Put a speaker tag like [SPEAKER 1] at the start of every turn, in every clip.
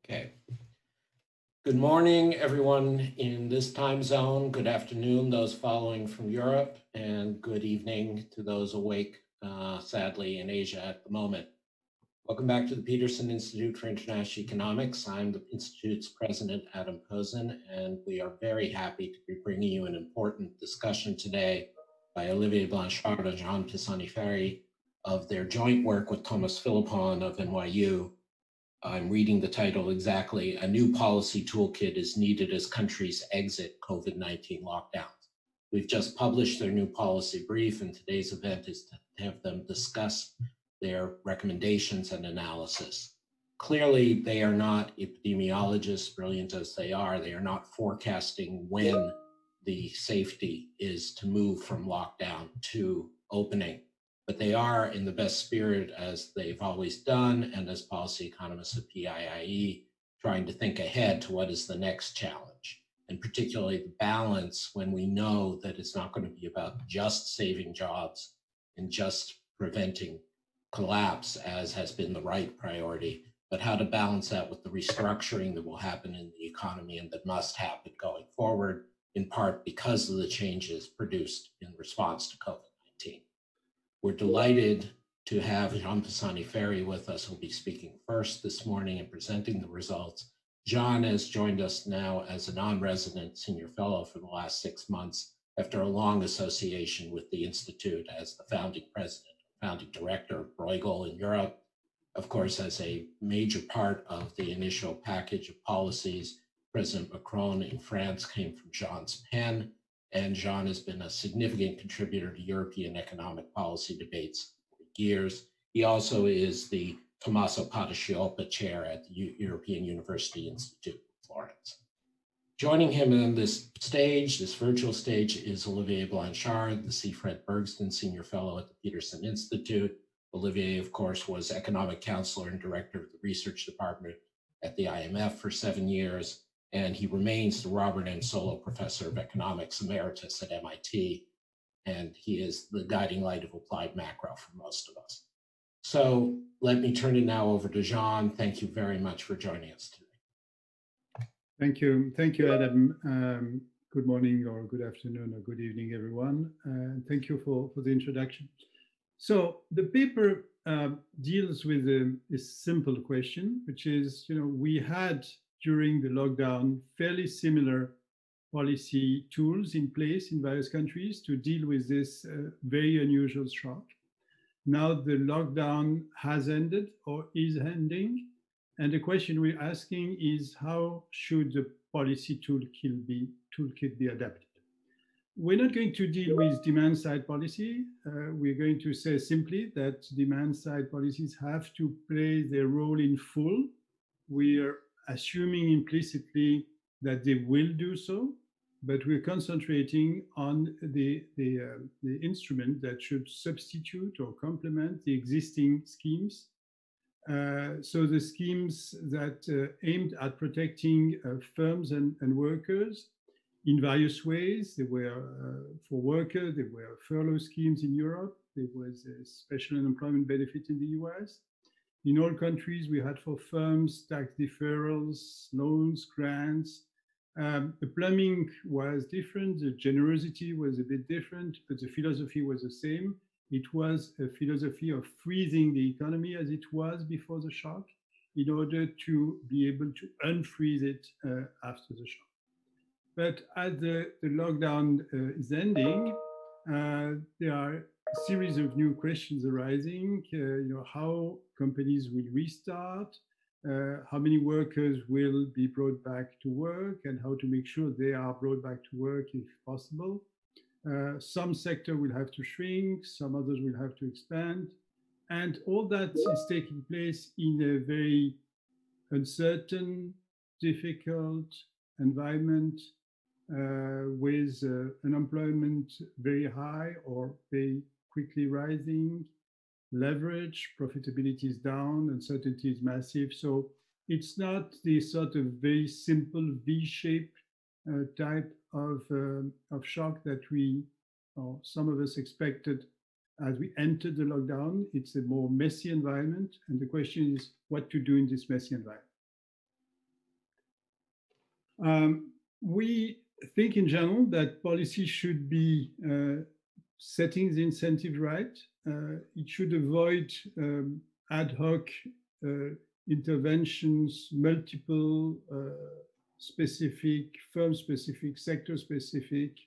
[SPEAKER 1] Okay. Good morning, everyone in this time zone. Good afternoon, those following from Europe, and good evening to those awake, sadly, in Asia at the moment. Welcome back to the Peterson Institute for International Economics. I'm the Institute's president, Adam Posen, and we are very happy to be bringing you an important discussion today by Olivier Blanchard and Jean Pisani-Ferry of their joint work with Thomas Philippon of NYU. I'm reading the title exactly. A new policy toolkit is needed as countries exit COVID-19 lockdowns. We've just published their new policy brief, and today's event is to have them discuss their recommendations and analysis. Clearly, they are not epidemiologists, brilliant as they are not forecasting when the safety is to move from lockdown to opening. But they are in the best spirit, as they've always done, and as policy economists at PIIE, trying to think ahead to what is the next challenge, and particularly the balance when we know that it's not going to be about just saving jobs and just preventing collapse, as has been the right priority, but how to balance that with the restructuring that will happen in the economy and that must happen going forward, in part because of the changes produced in response to COVID-19. We're delighted to have Jean Pisani-Ferry with us, who'll be speaking first this morning and presenting the results. Jean has joined us now as a non-resident senior fellow for the last 6 months after a long association with the Institute as the founding president, founding director of Bruegel in Europe. Of course, as a major part of the initial package of policies, President Macron in France came from Jean's pen, and Jean has been a significant contributor to European economic policy debates for years. He also is the Tommaso Padoa-Schioppa Chair at the European University Institute in Florence. Joining him on this stage, this virtual stage, is Olivier Blanchard, the C. Fred Bergston Senior Fellow at the Peterson Institute. Olivier, of course, was economic counselor and director of the research department at the IMF for 7 years, and he remains the Robert M. Solow Professor of Economics Emeritus at MIT, and he is the guiding light of applied macro for most of us. So let me turn it now over to Jean. Thank you very much for joining us today.
[SPEAKER 2] Thank you, Adam. Good morning or good afternoon or good evening, everyone. Thank you for the introduction. So the paper deals with a simple question, which is, we had during the lockdown fairly similar policy tools in place in various countries to deal with this very unusual shock. Now the lockdown has ended or is ending. And the question we're asking is, how should the policy toolkit be adapted? We're not going to deal with demand-side policy. We're going to say simply that demand-side policies have to play their role in full. We're assuming implicitly that they will do so, but we're concentrating on the instrument that should substitute or complement the existing schemes. So the schemes that aimed at protecting firms and workers in various ways. There were, for workers, there were furlough schemes in Europe. There was a special unemployment benefit in the US. In all countries, we had for firms tax deferrals, loans, grants. The plumbing was different. The generosity was a bit different, but the philosophy was the same. It was a philosophy of freezing the economy as it was before the shock in order to be able to unfreeze it after the shock. But as the lockdown is ending, there are a series of new questions arising. How companies will restart, how many workers will be brought back to work, and how to make sure they are brought back to work if possible. Some sector will have to shrink, some others will have to expand. And all that is taking place in a very uncertain, difficult environment with unemployment very high or very quickly rising, leverage, profitability is down, uncertainty is massive. So it's not the sort of very simple V-shaped type of shock that we, or some of us expected as we entered the lockdown. It's a more messy environment. And the question is what to do in this messy environment. We think in general that policy should be setting the incentive right. It should avoid ad hoc interventions, multiple specific, firm specific, sector specific,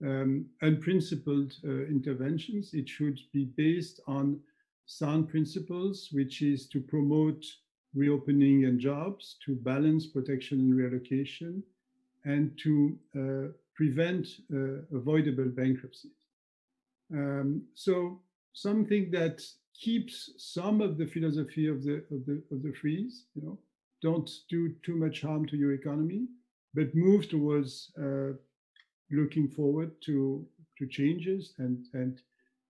[SPEAKER 2] unprincipled interventions. It should be based on sound principles, which is to promote reopening and jobs, to balance protection and reallocation, and to prevent avoidable bankruptcies. So something that keeps some of the philosophy of the freeze, don't do too much harm to your economy, but move towards looking forward to changes and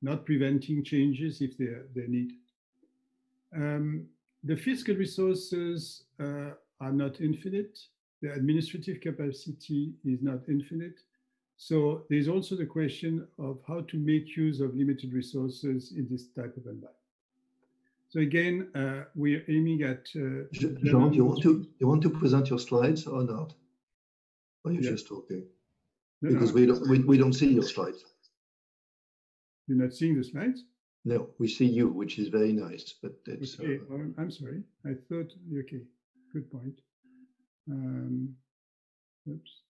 [SPEAKER 2] not preventing changes if they're needed. The fiscal resources are not infinite. The administrative capacity is not infinite. So there's also the question of how to make use of limited resources in this type of environment. So again, we're aiming at.
[SPEAKER 3] Jean, do you want to present your slides or not? Or you just talking? No, because we don't see your slides.
[SPEAKER 2] You're not seeing the slides?
[SPEAKER 3] No, we see you, which is very nice, but it's.
[SPEAKER 2] Okay, I'm sorry. I thought, okay, good point. Oops.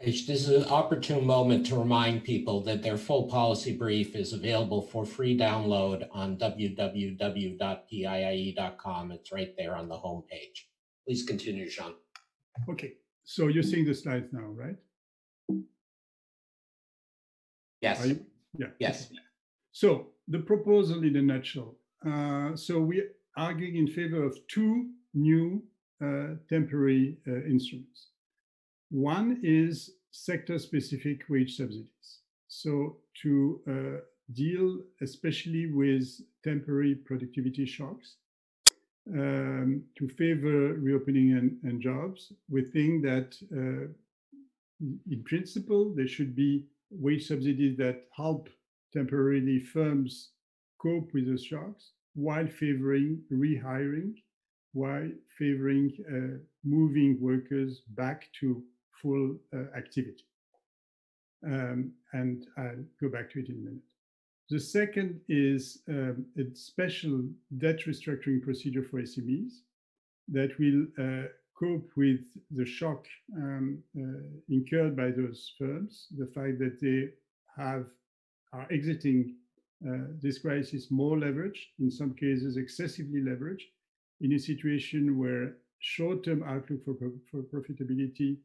[SPEAKER 1] This is an opportune moment to remind people that their full policy brief is available for free download on www.piie.com. It's right there on the home page. Please continue, Jean.
[SPEAKER 2] Okay, so you're seeing the slides now, right?
[SPEAKER 1] Yes.
[SPEAKER 2] Yeah.
[SPEAKER 1] Yes.
[SPEAKER 2] Okay. So the proposal in a nutshell. So we're arguing in favor of two new temporary instruments. One is sector-specific wage subsidies. So to deal especially with temporary productivity shocks, to favor reopening and jobs, we think that in principle, there should be wage subsidies that help temporarily firms cope with those shocks while favoring rehiring, while favoring moving workers back to full activity. And I'll go back to it in a minute. The second is a special debt restructuring procedure for SMEs that will cope with the shock incurred by those firms, the fact that they are exiting this crisis more leveraged, in some cases excessively leveraged, in a situation where short-term outlook for profitability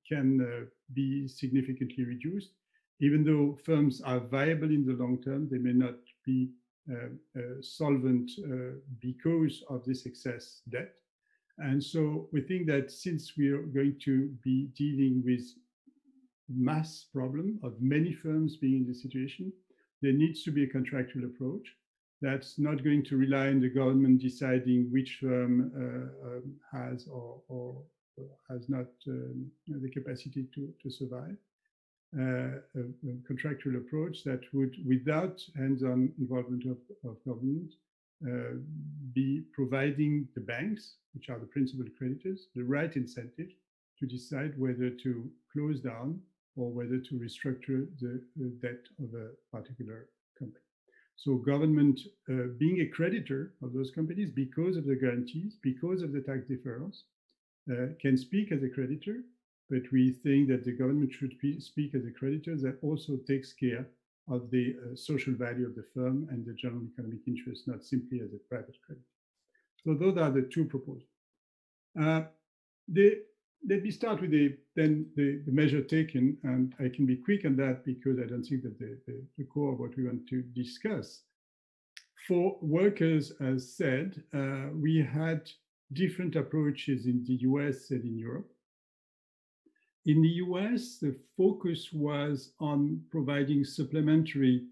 [SPEAKER 2] can be significantly reduced. Even though firms are viable in the long term, they may not be solvent because of this excess debt. And so we think that since we are going to be dealing with mass problem of many firms being in this situation, there needs to be a contractual approach that's not going to rely on the government deciding which firm has or has not the capacity to survive. A contractual approach that would, without hands-on involvement of government, be providing the banks, which are the principal creditors, the right incentive to decide whether to close down or whether to restructure the debt of a particular company. So government being a creditor of those companies because of the guarantees, because of the tax deferrals, can speak as a creditor, but we think that the government should speak as a creditor that also takes care of the social value of the firm and the general economic interest, not simply as a private creditor. So those are the two proposals. Let me start with the measure taken, and I can be quick on that because I don't think that the core of what we want to discuss. For workers, as said, we had different approaches in the US and in Europe. In the US, the focus was on providing supplementary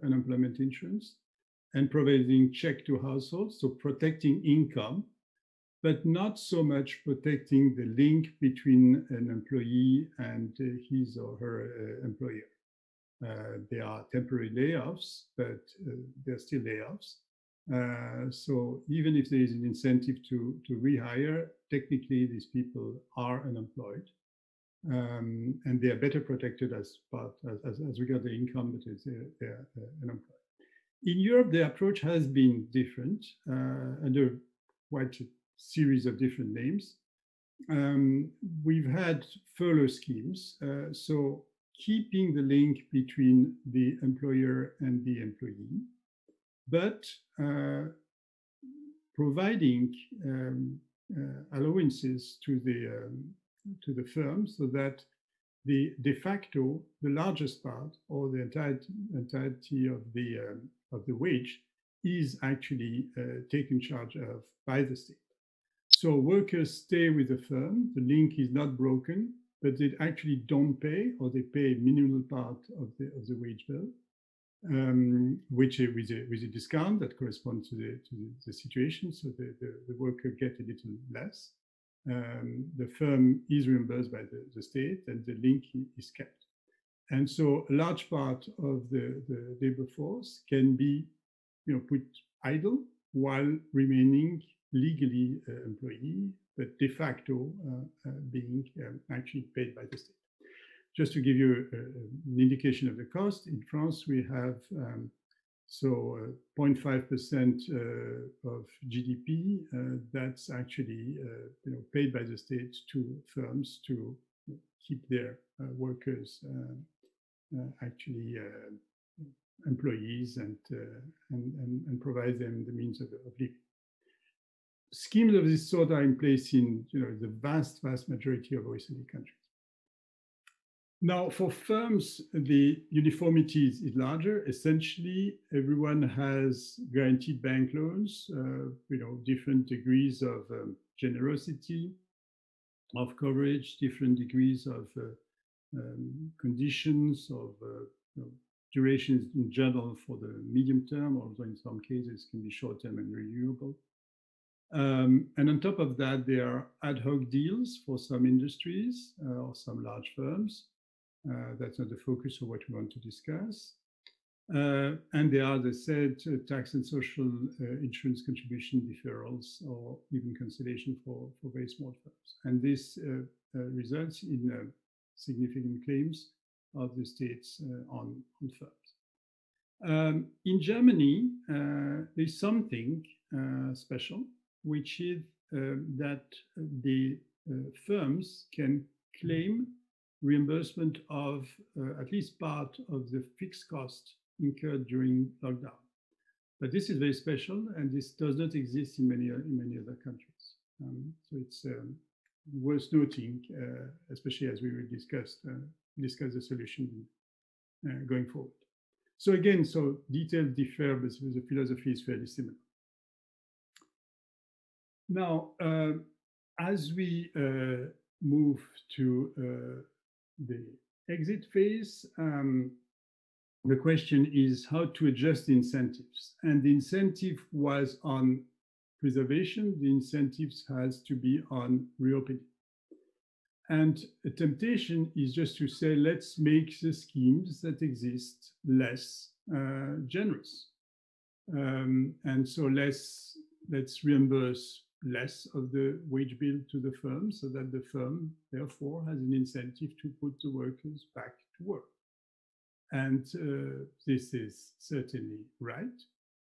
[SPEAKER 2] unemployment insurance and providing check to households, so protecting income, but not so much protecting the link between an employee and his or her employer. There are temporary layoffs, but they're still layoffs. So even if there is an incentive to rehire, technically these people are unemployed, and they are better protected as regard their income, but they're unemployed. In Europe, the approach has been different under quite a series of different names. We've had furlough schemes, so keeping the link between the employer and the employee, but providing allowances to the firm so that the de facto, the largest part or the entirety of the wage is actually taken charge of by the state. So workers stay with the firm, the link is not broken, but they actually don't pay, or they pay a minimal part of the wage bill, which with a discount that corresponds to the situation. So the worker get a little less. The firm is reimbursed by the state, and the link is kept. And so a large part of the labor force can be, put idle while remaining legally employee, but de facto being actually paid by the state. Just to give you an indication of the cost, in France we have 0.5% of GDP that's actually paid by the state to firms to keep their workers actually employees and provide them the means of living. Schemes of this sort are in place in the vast majority of OECD countries. Now, for firms, the uniformity is larger. Essentially, everyone has guaranteed bank loans, different degrees of generosity, of coverage, different degrees of conditions, of durations in general for the medium term, although in some cases can be short term and renewable. And on top of that, there are ad hoc deals for some industries or some large firms. That's not the focus of what we want to discuss. And there are, as I said, tax and social insurance contribution deferrals or even cancellation for very small firms. And this results in significant claims of the states on firms. In Germany, there's something special, which is that the firms can claim reimbursement of at least part of the fixed cost incurred during lockdown. But this is very special, and this does not exist in many other countries. So it's worth noting, especially as we will discuss the solution going forward. So again, details differ, but the philosophy is fairly similar. Now, as we move to the exit phase, the question is how to adjust the incentives. And the incentive was on preservation. The incentives has to be on reopening. And a temptation is just to say, let's make the schemes that exist less generous. And so let's reimburse less of the wage bill to the firm so that the firm, therefore, has an incentive to put the workers back to work. And this is certainly right,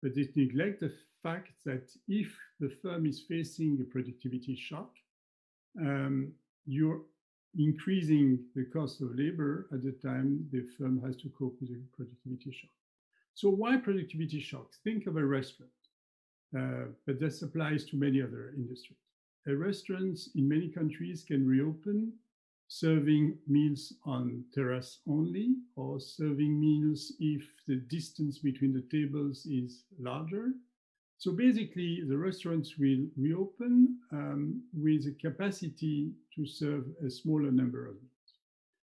[SPEAKER 2] but it neglects the fact that if the firm is facing a productivity shock, you're increasing the cost of labor at the time the firm has to cope with a productivity shock. So why productivity shocks? Think of a restaurant. But this applies to many other industries. Restaurants in many countries can reopen serving meals on terrace only, or serving meals if the distance between the tables is larger. So basically, the restaurants will reopen with a capacity to serve a smaller number of meals,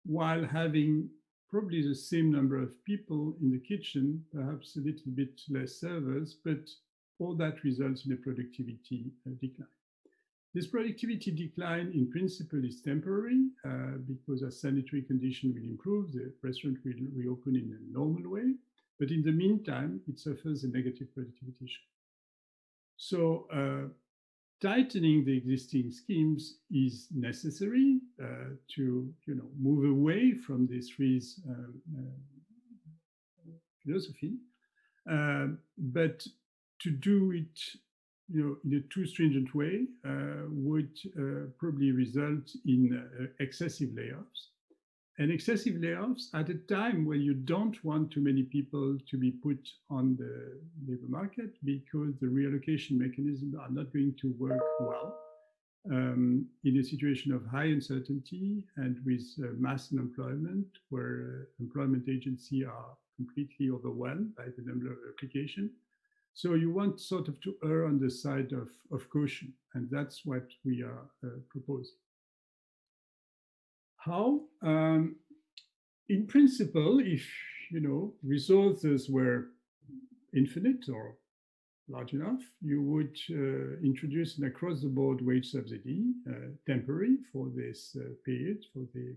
[SPEAKER 2] while having probably the same number of people in the kitchen, perhaps a little bit less servers, but all that results in a productivity decline. This productivity decline, in principle, is temporary because as sanitary conditions will improve, the restaurant will reopen in a normal way. But in the meantime, it suffers a negative productivity shock. So tightening the existing schemes is necessary to move away from this freeze philosophy, but to do it in a too stringent way would probably result in excessive layoffs. And excessive layoffs at a time when you don't want too many people to be put on the labor market because the reallocation mechanisms are not going to work well in a situation of high uncertainty and with mass unemployment, where employment agencies are completely overwhelmed by the number of applications. So you want sort of to err on the side of caution, and that's what we are proposing. How? In principle, if resources were infinite or large enough, you would introduce an across-the-board wage subsidy, temporary for this period, for the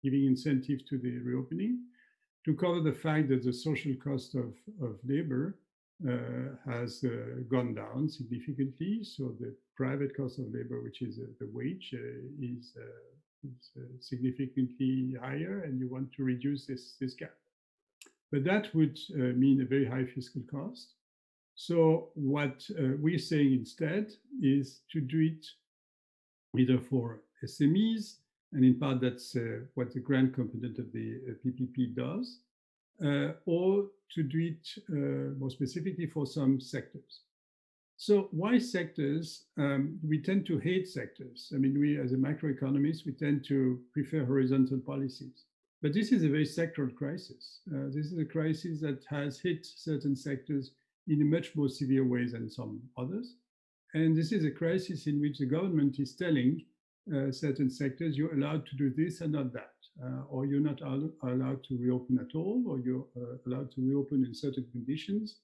[SPEAKER 2] giving incentives to the reopening, to cover the fact that the social cost of labor has gone down significantly. So the private cost of labor, which is the wage, is significantly higher, and you want to reduce this gap. But that would mean a very high fiscal cost. So what we're saying instead is to do it either for SMEs, and in part that's what the grant component of the PPP does, or to do it more specifically for some sectors. So why sectors? We tend to hate sectors. I mean, we as a macroeconomist, we tend to prefer horizontal policies. But this is a very sectoral crisis. This is a crisis that has hit certain sectors in a much more severe way than some others. And this is a crisis in which the government is telling certain sectors, you're allowed to do this and not that, or you're not allowed to reopen at all, or you're allowed to reopen in certain conditions.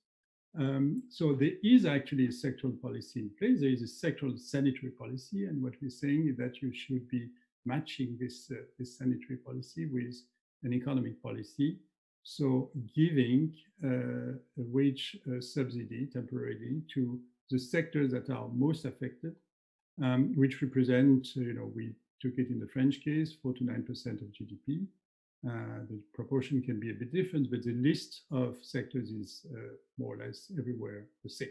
[SPEAKER 2] So there is actually a sectoral policy in place. There is a sectoral sanitary policy, and what we're saying is that you should be matching this sanitary policy with an economic policy. So giving a wage subsidy temporarily to the sectors that are most affected, which represent, we took it in the French case, 4 to 9% of GDP. The proportion can be a bit different, but the list of sectors is more or less everywhere the same.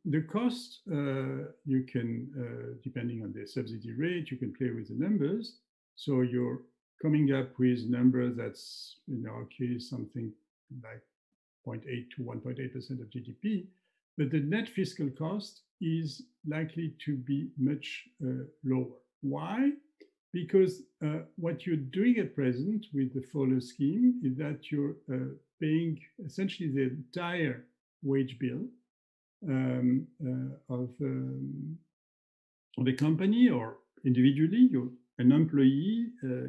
[SPEAKER 2] The cost, you can, depending on the subsidy rate, you can play with the numbers. So you're coming up with a number that's, in our case, something like 0.8 to 1.8% of GDP. But the net fiscal cost is likely to be much lower. Why? Because what you're doing at present with the follow scheme is that you're paying essentially the entire wage bill of a company or individually. An employee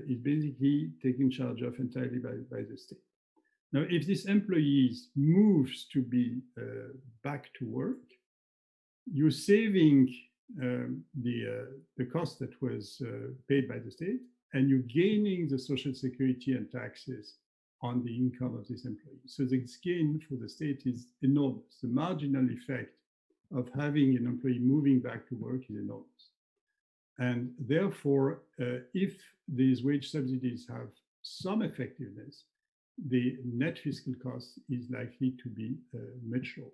[SPEAKER 2] is basically taken charge of entirely by the state. Now, if this employee moves to be back to work, you're saving the cost that was paid by the state, and you're gaining the social security and taxes on the income of this employee. So the gain for the state is enormous. The marginal effect of having an employee moving back to work is enormous. And therefore, if these wage subsidies have some effectiveness, the net fiscal cost is likely to be much lower.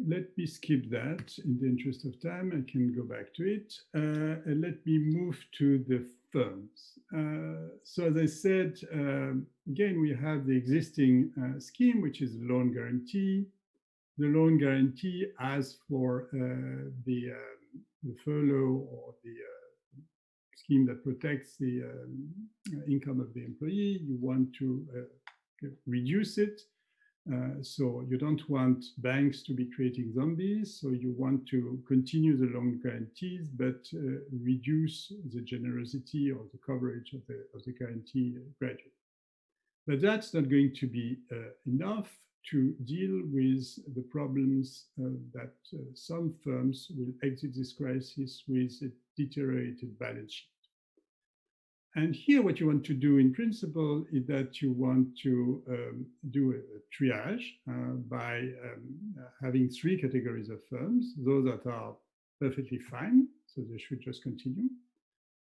[SPEAKER 2] Let me skip that in the interest of time. I can go back to it. And let me move to the firms. So as I said, again, we have the existing scheme, which is the loan guarantee. The loan guarantee, as for the furlough or the scheme that protects the income of the employee, you want to reduce it. So you don't want banks to be creating zombies. So you want to continue the loan guarantees, but reduce the generosity or the coverage of the guarantee gradually. But that's not going to be enough to deal with the problems that some firms will exit this crisis with a deteriorated balance sheet. And here what you want to do in principle is that you want to do a triage by having three categories of firms: those that are perfectly fine, so they should just continue;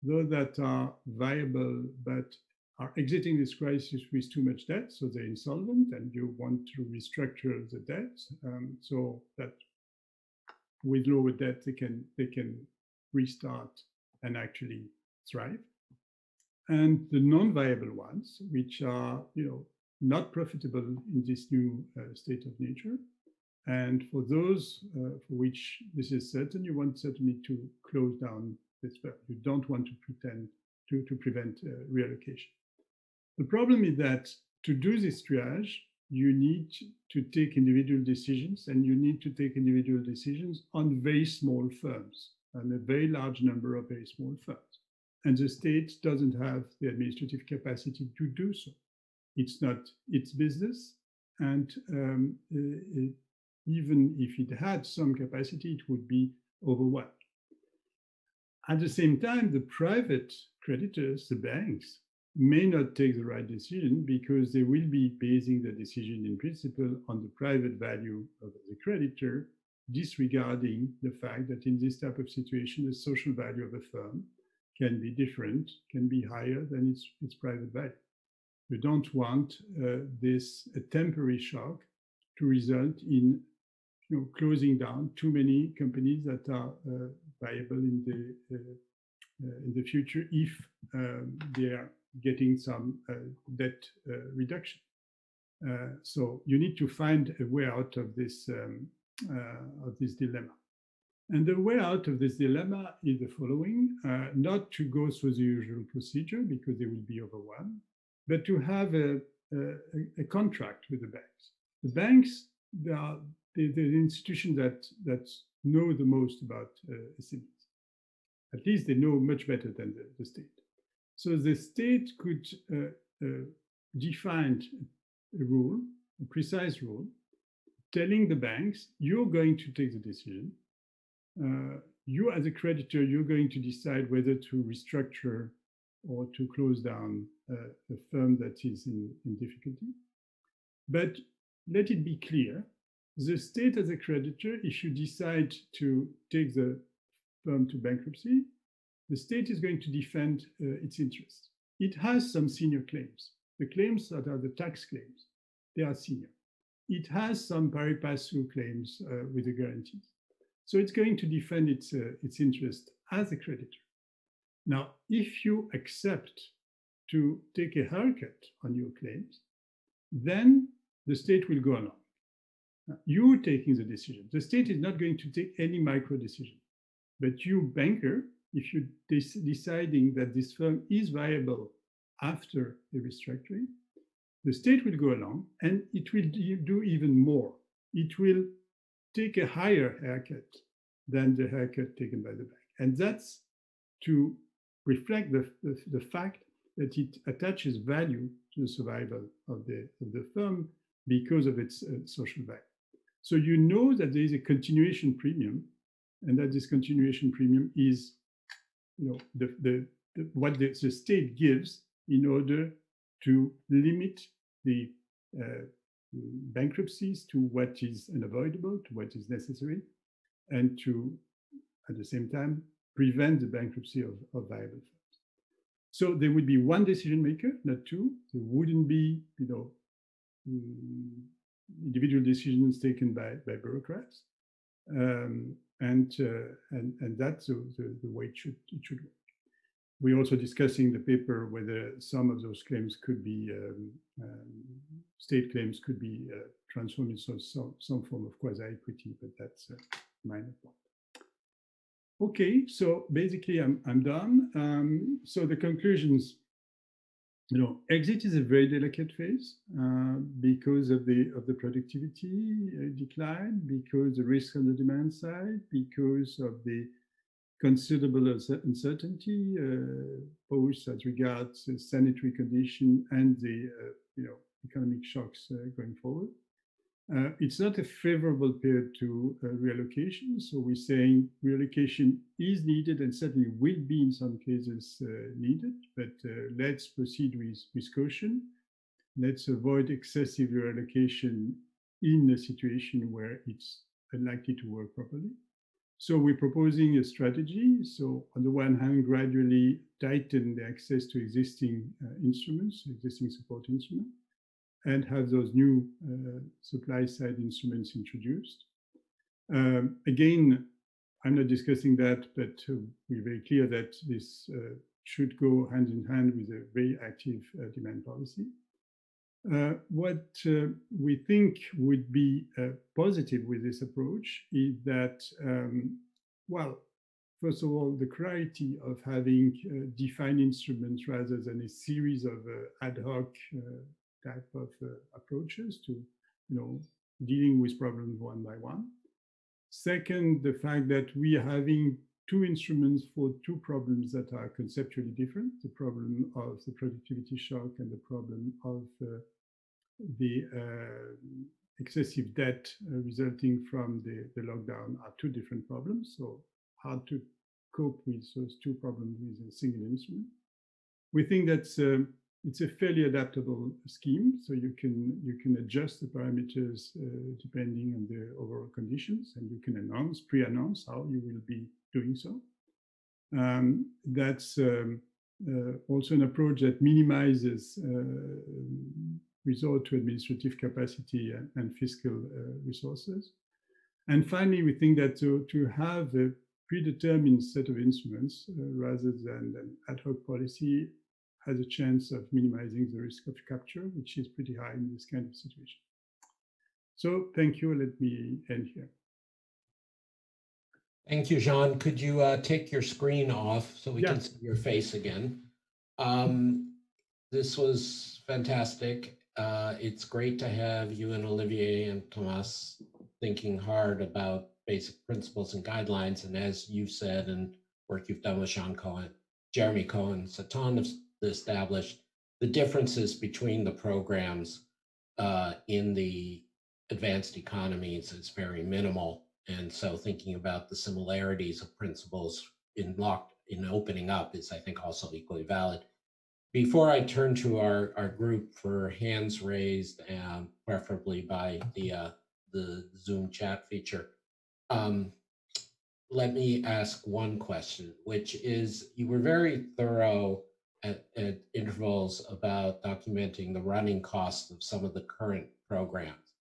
[SPEAKER 2] those that are viable but are exiting this crisis with too much debt, so they're insolvent, and you want to restructure the debt so that with lower debt they can restart and actually thrive. And the non-viable ones, which are not profitable in this new state of nature. And for those for which this is certain, you want certainly to close down this firm. You don't want to pretend to prevent reallocation. The problem is that to do this triage, you need to take individual decisions, and you need to take individual decisions on very small firms and a very large number of very small firms. And the state doesn't have the administrative capacity to do so. It's not its business, and even if it had some capacity, it would be overwhelmed. At the same time, the private creditors, the banks, may not take the right decision because they will be basing the decision in principle on the private value of the creditor, disregarding the fact that in this type of situation, the social value of a firm can be different, can be higher than its private value. You don't want this temporary shock to result in closing down too many companies that are viable in the future if they are getting some debt reduction. So you need to find a way out of this dilemma. And the way out of this dilemma is the following: not to go through the usual procedure because they will be overwhelmed, but to have a contract with the banks. The banks, they are the institution that know the most about SMEs. At least they know much better than the state. So the state could define a rule, a precise rule, telling the banks, you're going to take the decision. You as a creditor, you're going to decide whether to restructure or to close down a firm that is in difficulty. But let it be clear, the state as a creditor, if you decide to take the firm to bankruptcy, the state is going to defend its interests. It has some senior claims. The claims that are the tax claims, they are senior. It has some pari passu claims with the guarantees. So it's going to defend its interest as a creditor. Now, if you accept to take a haircut on your claims, then the state will go along. You're taking the decision. The state is not going to take any micro decision. But you, banker, if you're deciding that this firm is viable after a restructuring, the state will go along and it will do even more. It will take a higher haircut than the haircut taken by the bank. And that's to reflect the fact that it attaches value to the survival of the firm because of its social value. So you know that there is a continuation premium, and that this continuation premium is what the state gives in order to limit the bankruptcies to what is unavoidable, to what is necessary, and to, at the same time, prevent the bankruptcy of viable firms. So there would be one decision maker, not two. There wouldn't be, individual decisions taken by bureaucrats, and that's the way it should work. We're also discussing the paper whether some of those claims could be state claims could be transformed into some form of quasi-equity, but that's a minor point. Okay, so basically I'm done. So the conclusions, exit is a very delicate phase because of the productivity decline, because the risk on the demand side, because of the considerable uncertainty, both as regards the sanitary condition and the economic shocks going forward. It's not a favorable period to reallocation. So we're saying reallocation is needed and certainly will be in some cases needed, but let's proceed with caution. let's avoid excessive reallocation in a situation where it's unlikely to work properly. So we're proposing a strategy. So on the one hand, gradually tighten the access to existing instruments, existing support instruments, and have those new supply side instruments introduced. Again, I'm not discussing that, but we're very clear that this should go hand in hand with a very active demand policy. What we think would be positive with this approach is that, well, first of all, the clarity of having defined instruments rather than a series of ad hoc type of approaches to, dealing with problems one by one. Second, the fact that we are having two instruments for two problems that are conceptually different, the problem of the productivity shock and the problem of the excessive debt resulting from the lockdown are two different problems. So hard to cope with those two problems with a single instrument. We think that's it's a fairly adaptable scheme, so you can adjust the parameters depending on the overall conditions, and you can pre-announce how you will be doing so. That's also an approach that minimizes resort to administrative capacity and fiscal resources. And finally, we think that to have a predetermined set of instruments rather than an ad hoc policy has a chance of minimizing the risk of capture, which is pretty high in this kind of situation. So thank you. Let me end here.
[SPEAKER 1] Thank you, Jean. Could you take your screen off so we can see your face again? This was fantastic. It's great to have you and Olivier and Thomas thinking hard about basic principles and guidelines. And as you said, and work you've done with Jean Cohen, Jeremy Cohen, Satan have established, the differences between the programs in the advanced economies is very minimal. And so thinking about the similarities of principles in opening up is, I think, also equally valid. Before I turn to our group for hands raised, and preferably by the Zoom chat feature, let me ask one question, which is, you were very thorough at intervals about documenting the running costs of some of the current programs.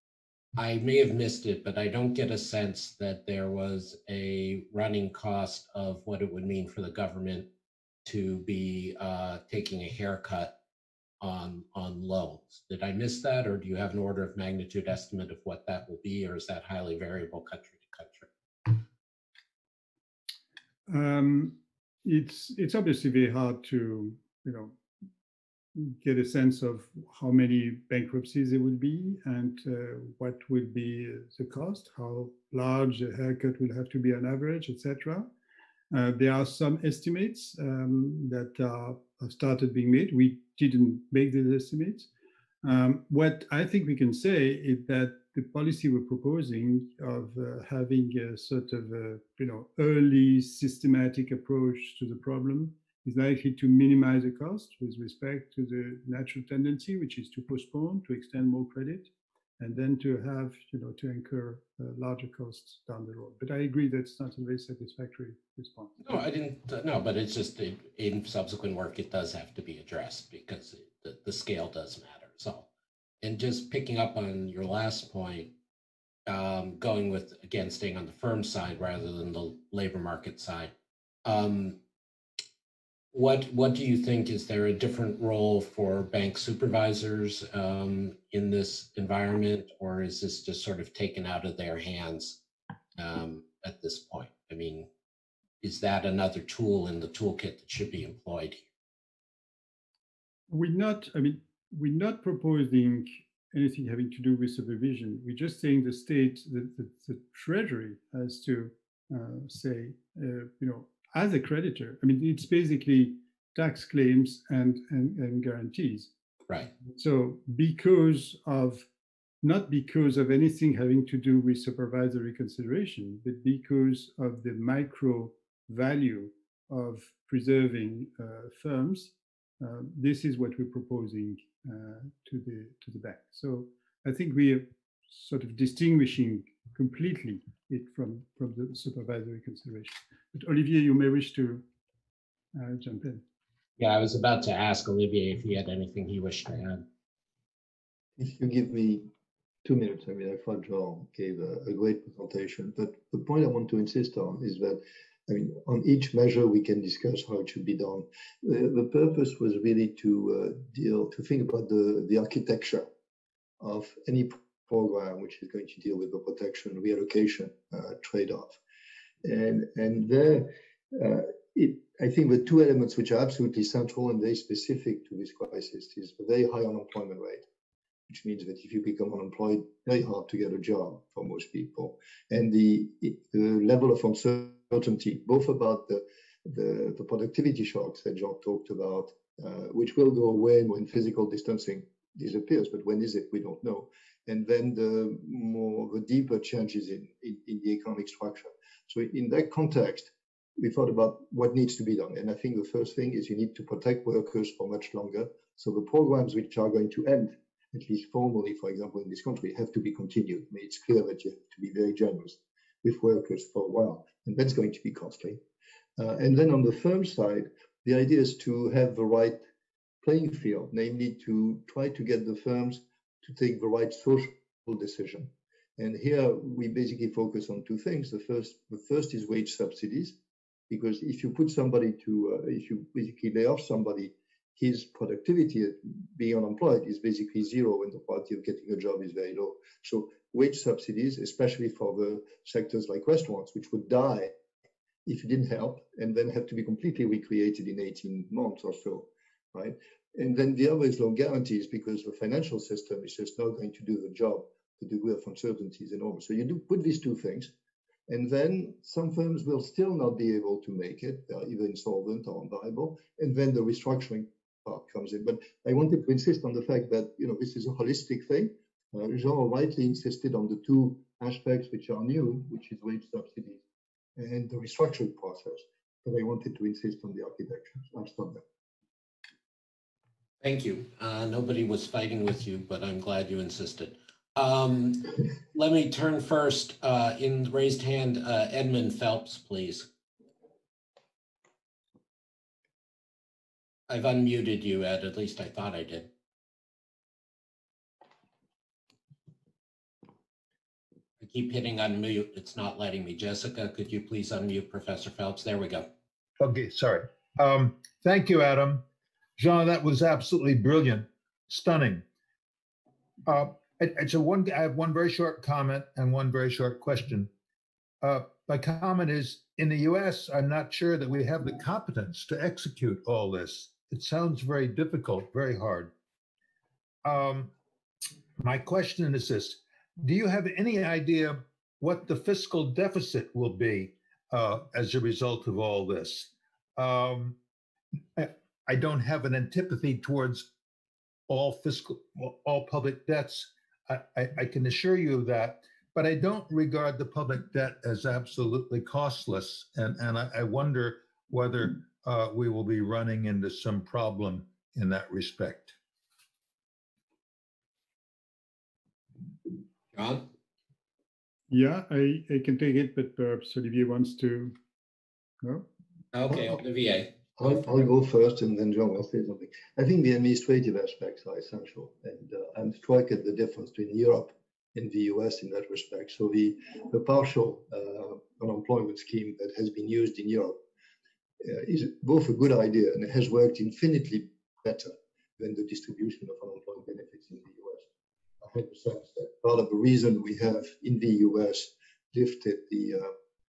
[SPEAKER 1] I may have missed it, but I don't get a sense that there was a running cost of what it would mean for the government to be taking a haircut on loans. Did I miss that, or do you have an order of magnitude estimate of what that will be, or is that highly variable country to country?
[SPEAKER 2] It's obviously very hard to get a sense of how many bankruptcies there will be and what will be the cost, how large a haircut will have to be on average, etc. There are some estimates that have started being made. We didn't make these estimates. What I think we can say is that the policy we're proposing of having a sort of early systematic approach to the problem is likely to minimize the cost with respect to the natural tendency, which is to postpone, to extend more credit, and then to have, to incur larger costs down the road. But I agree that's not a very satisfactory response.
[SPEAKER 1] No, I didn't. No, but it's just in subsequent work, it does have to be addressed because the scale does matter. So, and just picking up on your last point, going with, again, staying on the firm side rather than the labor market side. What do you think? Is there a different role for bank supervisors in this environment, or is this just sort of taken out of their hands at this point? I mean, is that another tool in the toolkit that should be employed here?
[SPEAKER 2] We're not proposing anything having to do with supervision. We're just saying the state, the Treasury has to say, as a creditor. It's basically tax claims and guarantees.
[SPEAKER 1] Right.
[SPEAKER 2] So not because of anything having to do with supervisory consideration, but because of the micro value of preserving firms, this is what we're proposing to the bank. So I think we are sort of distinguishing completely it from the supervisory consideration. But Olivier, you may wish to jump in.
[SPEAKER 1] Yeah, I was about to ask Olivier if he had anything he wished to add.
[SPEAKER 3] If you give me 2 minutes, I mean, I thought Jean gave a great presentation, but the point I want to insist on is that, I mean, on each measure, we can discuss how it should be done. The purpose was really to think about the architecture of any program which is going to deal with the protection, reallocation trade-off. And there, I think the two elements which are absolutely central and very specific to this crisis is the very high unemployment rate, which means that if you become unemployed, very hard to get a job for most people. And the level of uncertainty, both about the productivity shocks that Jean talked about, which will go away when physical distancing disappears, but when is it, we don't know. And then the deeper changes in the economic structure. So in that context, we thought about what needs to be done. And I think the first thing is you need to protect workers for much longer. So the programs which are going to end, at least formally, for example, in this country, have to be continued. I mean, it's clear that you have to be very generous with workers for a while, and that's going to be costly. And then on the firm side, the idea is to have the right playing field, namely to try to get the firms to take the right social decision. And here we basically focus on two things. The first is wage subsidies, because if you put somebody if you basically lay off somebody, his productivity being unemployed is basically zero and the probability of getting a job is very low. So wage subsidies, especially for the sectors like restaurants, which would die if you didn't help and then have to be completely recreated in 18 months or so, right? And then the other is loan guarantees, because the financial system is just not going to do the job. The degree of uncertainty is enormous. So you do put these two things, and then some firms will still not be able to make it. They're either insolvent or unviable, and then the restructuring part comes in. But I wanted to insist on the fact that, you know, this is a holistic thing. Jean rightly insisted on the two aspects which are new, which is wage subsidies and the restructuring process. But I wanted to insist on the architecture. I'll stop there.
[SPEAKER 1] Thank you. Nobody was fighting with you, but I'm glad you insisted. Let me turn first in the raised hand, Edmund Phelps, please. I've unmuted you, Ed, at least I thought I did. I keep hitting unmute, it's not letting me. Jessica, could you please unmute Professor Phelps? There we go.
[SPEAKER 4] Okay, sorry. Thank you, Adam. Jean, that was absolutely brilliant, stunning. I have one very short comment and one very short question. My comment is, in the US, I'm not sure that we have the competence to execute all this. It sounds very difficult, very hard. My question is this: do you have any idea what the fiscal deficit will be as a result of all this? I don't have an antipathy towards all public debts. I can assure you of that, but I don't regard the public debt as absolutely costless. And I wonder whether we will be running into some problem in that respect.
[SPEAKER 1] John?
[SPEAKER 2] Yeah, I can take it, but perhaps Olivier wants to go.
[SPEAKER 1] Okay, Olivier.
[SPEAKER 3] I'll go first and then Jean will say something. I think the administrative aspects are essential, and I'm struck at the difference between Europe and the US in that respect. So the partial unemployment scheme that has been used in Europe is both a good idea and it has worked infinitely better than the distribution of unemployment benefits in the US. I have the sense that part of the reason we have in the US lifted the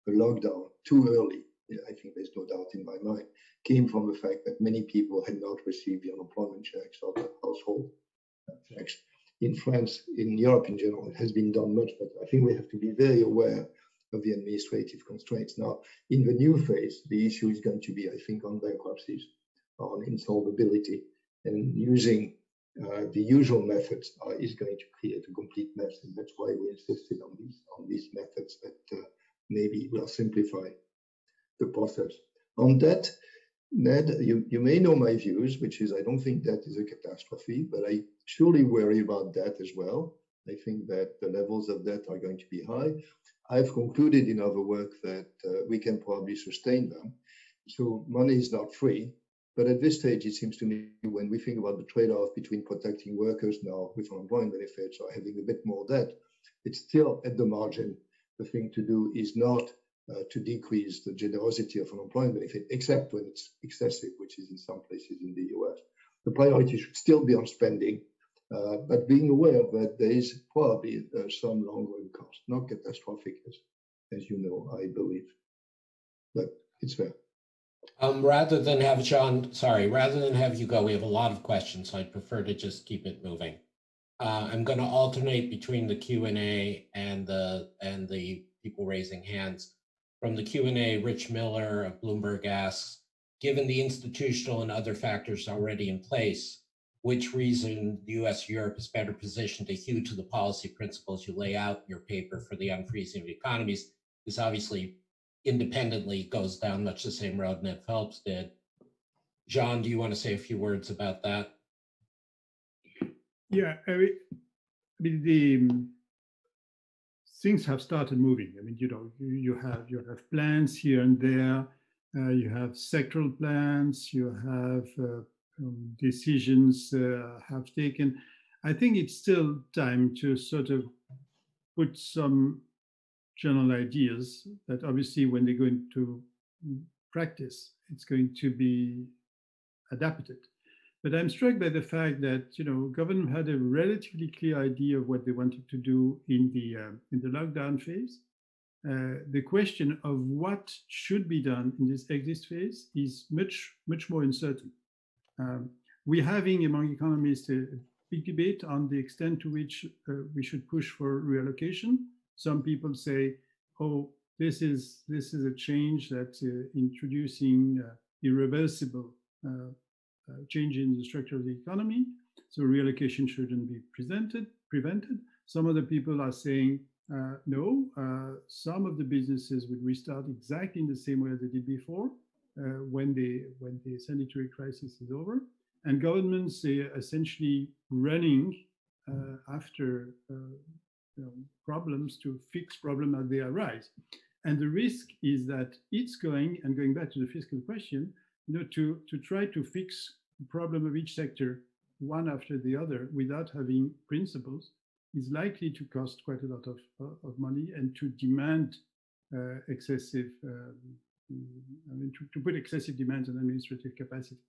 [SPEAKER 3] lockdown too early, I think there's no doubt in my mind, came from the fact that many people had not received the unemployment checks or the household checks. In France, in Europe in general, it has been done much better. I think we have to be very aware of the administrative constraints. Now, in the new phase, the issue is going to be, I think, on bankruptcies, on insolvability, and using the usual methods is going to create a complete mess. And that's why we insisted on these methods that maybe will simplify the process. On that, Ned, you may know my views, which is I don't think that is a catastrophe, but I surely worry about that as well. I think that the levels of debt are going to be high. I've concluded in other work that we can probably sustain them. So money is not free. But at this stage, it seems to me when we think about the trade-off between protecting workers now with unemployment benefits or having a bit more debt, it's still at the margin. The thing to do is not to decrease the generosity of unemployment benefit, except when it's excessive, which is in some places in the US. The priority should still be on spending, but being aware that there is probably some long-run cost, not catastrophic, as you know, I believe, but it's fair.
[SPEAKER 1] Rather than have rather than have you go, we have a lot of questions, so I'd prefer to just keep it moving. I'm going to alternate between the Q&A and the people raising hands. From the Q&A, Rich Miller of Bloomberg asks, given the institutional and other factors already in place, which reason the US or Europe is better positioned to hew to the policy principles you lay out in your paper for the unfreezing of economies? This obviously independently goes down much the same road Ned Phelps did. Jean, do you want to say a few words about that?
[SPEAKER 2] Yeah, I mean the things have started moving. I mean, you have plans here and there. You have sectoral plans. You have decisions have taken. I think it's still time to sort of put some general ideas that obviously when they go into practice, it's going to be adapted. But I'm struck by the fact that government had a relatively clear idea of what they wanted to do in the lockdown phase. The question of what should be done in this exit phase is much more uncertain. We're having among economists a big debate on the extent to which we should push for reallocation. Some people say, "Oh, this is a change that's introducing irreversible." Change in the structure of the economy, so reallocation shouldn't be prevented. Some other people are saying no. Some of the businesses would restart exactly in the same way they did before when the sanitary crisis is over, and governments are essentially running after problems to fix problems as they arise. And the risk is that it's going back to the fiscal question, to try to fix the problem of each sector one after the other without having principles is likely to cost quite a lot of money and to demand excessive, to put excessive demands on administrative capacity.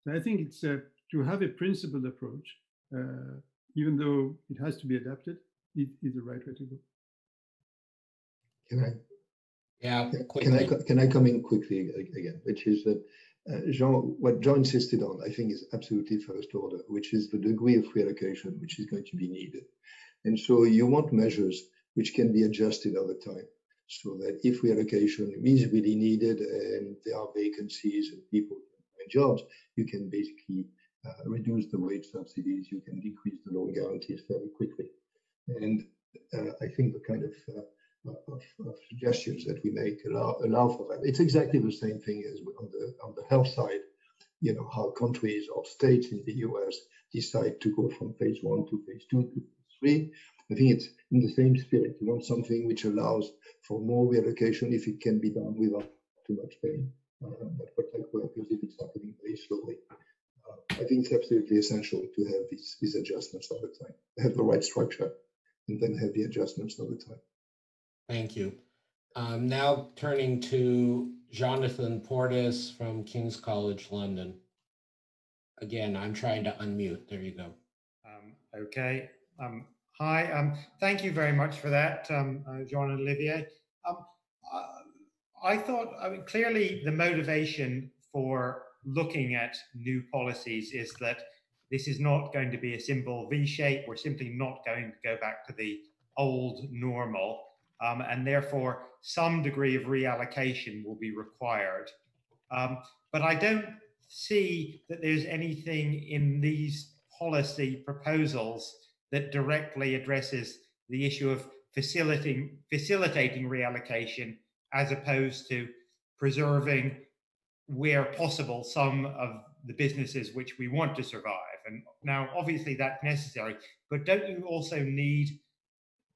[SPEAKER 2] So I think it's to have a principled approach, even though it has to be adapted, it is the right way to go.
[SPEAKER 3] Can I come in quickly again, which is that what Jean insisted on, I think, is absolutely first order, which is the degree of reallocation which is going to be needed. And so you want measures which can be adjusted over time, so that if reallocation is really needed and there are vacancies and people find jobs, you can basically reduce the wage subsidies, you can decrease the loan guarantees very quickly. And I think the kind of suggestions that we make allow for that. It's exactly the same thing as on the health side, how countries or states in the US decide to go from phase 1 to phase 2 to phase 3. I think it's in the same spirit. You want something which allows for more reallocation if it can be done without too much pain, but protect workers if it's happening very slowly. I think it's absolutely essential to have these adjustments all the time, have the right structure, and then have the adjustments all the time.
[SPEAKER 1] Thank you. Now turning to Jonathan Portes from King's College London. Again, I'm trying to unmute. There you go.
[SPEAKER 5] Okay. Hi. Thank you very much for that, Jean and Olivier. I thought, clearly the motivation for looking at new policies is that this is not going to be a simple V-shape. We're simply not going to go back to the old normal. And therefore, some degree of reallocation will be required. But I don't see that there's anything in these policy proposals that directly addresses the issue of facilitating reallocation as opposed to preserving where possible, some of the businesses which we want to survive. And now, obviously, that's necessary, but don't you also need